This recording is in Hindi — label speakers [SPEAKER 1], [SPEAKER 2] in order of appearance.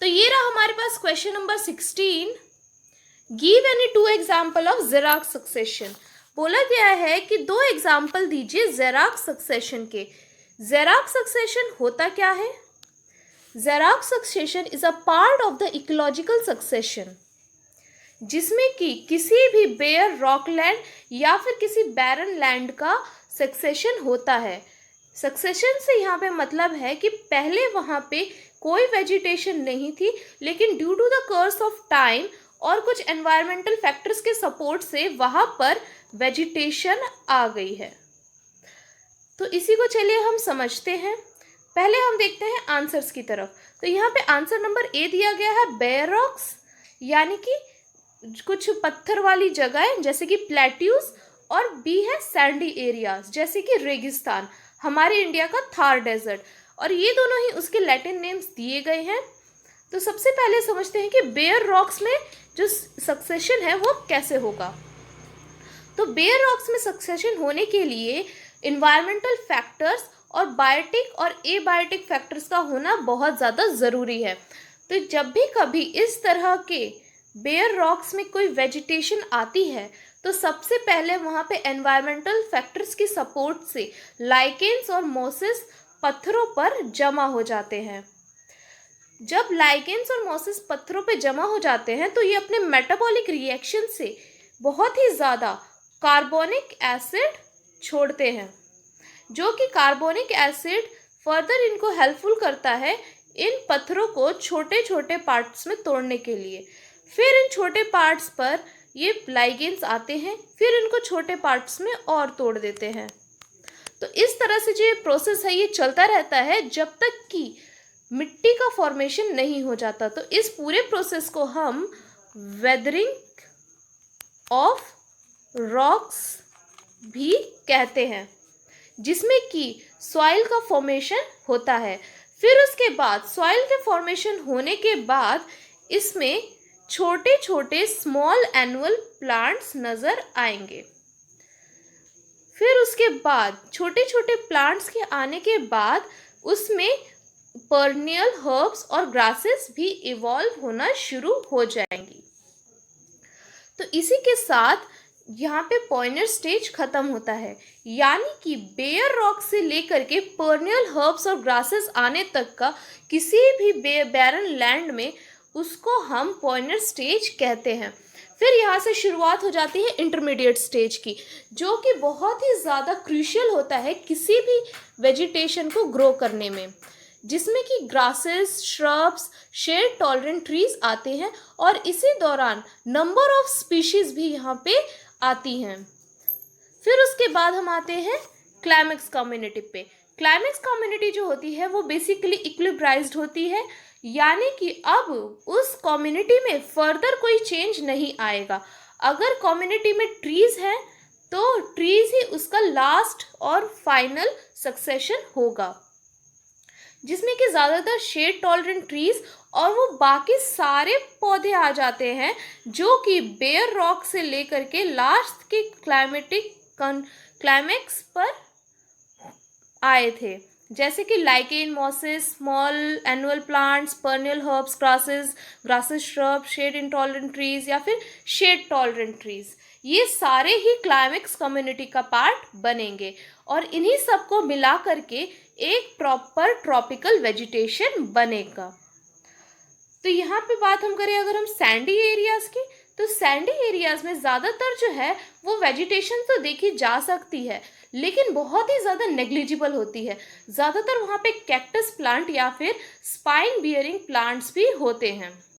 [SPEAKER 1] तो ये रहा हमारे पास question number 16। Give any two example of xerarch succession. बोला गया है कि दो एग्जाम्पल दीजिए ज़ेराक सक्सेशन के। ज़ेराक सक्सेशन होता क्या है? Xerarch succession is a part of the ecological succession, जिसमें कि किसी भी बेयर रॉकलैंड या फिर किसी बैरन लैंड का सक्सेशन होता है। सक्सेशन से यहाँ पे मतलब है कि पहले वहाँ पे कोई वेजिटेशन नहीं थी, लेकिन due to the course of time और कुछ एनवायरमेंटल फैक्टर्स के सपोर्ट से वहाँ पर वेजिटेशन आ गई है। तो इसी को चलिए हम समझते हैं। पहले हम देखते हैं आंसर्स की तरफ। तो यहाँ पे आंसर नंबर ए दिया गया है बेयर रॉक्स, यानी कि कुछ पत्थर वाली जगह जैसे कि प्लेट्यूज, और बी है सैंडी एरियाज जैसे कि रेगिस्तान, हमारे इंडिया का थार डेजर्ट, और ये दोनों ही उसके लैटिन नेम्स दिए गए हैं। तो सबसे पहले समझते हैं कि बेयर रॉक्स में जो सक्सेशन है वो कैसे होगा। तो बेयर रॉक्स में सक्सेशन होने के लिए इन्वायरमेंटल फैक्टर्स और बायोटिक और एबायोटिक फैक्टर्स का होना बहुत ज़्यादा ज़रूरी है। तो जब भी कभी इस तरह के बेयर रॉक्स में कोई वेजिटेशन आती है तो सबसे पहले वहाँ पे एनवायरमेंटल फैक्टर्स की सपोर्ट से लाइकेन्स और मोसेस पत्थरों पर जमा हो जाते हैं। जब लाइकेन्स और मोसेस पत्थरों पे जमा हो जाते हैं तो ये अपने मेटाबॉलिक रिएक्शन से बहुत ही ज़्यादा कार्बोनिक एसिड छोड़ते हैं, जो कि कार्बोनिक एसिड फर्दर इनको हेल्पफुल करता है इन पत्थरों को छोटे छोटे पार्ट्स में तोड़ने के लिए। फिर इन छोटे पार्ट्स पर ये लाइगेंस आते हैं, फिर इनको छोटे पार्ट्स में और तोड़ देते हैं। तो इस तरह से जो ये प्रोसेस है ये चलता रहता है जब तक कि मिट्टी का फॉर्मेशन नहीं हो जाता। तो इस पूरे प्रोसेस को हम वेदरिंग ऑफ रॉक्स भी कहते हैं, जिसमें कि सॉइल का फॉर्मेशन होता है। फिर उसके बाद सॉइल के फॉर्मेशन होने के बाद इसमें छोटे छोटे स्मॉल एनुअल प्लांट्स नज़र आएंगे। फिर उसके बाद छोटे छोटे प्लांट्स के आने के बाद उसमें परनियल हर्ब्स और ग्रासेस भी इवॉल्व होना शुरू हो जाएंगी। तो इसी के साथ यहाँ पे पॉइनर स्टेज खत्म होता है, यानी कि बेयर रॉक से लेकर के परनियल हर्ब्स और ग्रासेस आने तक का किसी भी बैरन लैंड में उसको हम पॉइनर स्टेज कहते हैं। फिर यहाँ से शुरुआत हो जाती है इंटरमीडिएट स्टेज की, जो कि बहुत ही ज़्यादा क्रूशियल होता है किसी भी वेजिटेशन को ग्रो करने में, जिसमें कि grasses, shrubs, shade tolerant trees आते हैं, और इसी दौरान नंबर ऑफ स्पीशीज भी यहाँ पे आती हैं। फिर उसके बाद हम आते हैं क्लाइमेक्स कम्युनिटी पे। क्लाइमेक्स कम्युनिटी जो होती है वो बेसिकली इक्विलिब्राइज्ड होती है, यानी कि अब उस कम्युनिटी में फर्दर कोई चेंज नहीं आएगा। अगर कम्युनिटी में ट्रीज हैं तो ट्रीज ही उसका लास्ट और फाइनल सक्सेशन होगा, जिसमें कि ज़्यादातर शेड टॉलरेंट ट्रीज और वो बाकी सारे पौधे आ जाते हैं जो कि बेयर रॉक से लेकर के लास्ट के क्लाइमेक्स पर आए थे, जैसे कि lichen, mosses, small annual plants, perennial herbs, grasses, shrub, shade intolerant trees या फिर शेड टॉलरेंट ट्रीज, ये सारे ही क्लाइमेक्स कम्युनिटी का पार्ट बनेंगे, और इन्हीं सबको मिला करके एक प्रॉपर ट्रॉपिकल वेजिटेशन बनेगा। तो यहाँ पे बात हम करें अगर हम सैंडी एरियाज की, तो सैंडी एरियाज में ज़्यादातर जो है वो वेजिटेशन तो देखी जा सकती है, लेकिन बहुत ही ज़्यादा नेग्लिजिबल होती है। ज़्यादातर वहाँ पे कैक्टस प्लांट या फिर स्पाइन बियरिंग प्लांट्स भी होते हैं।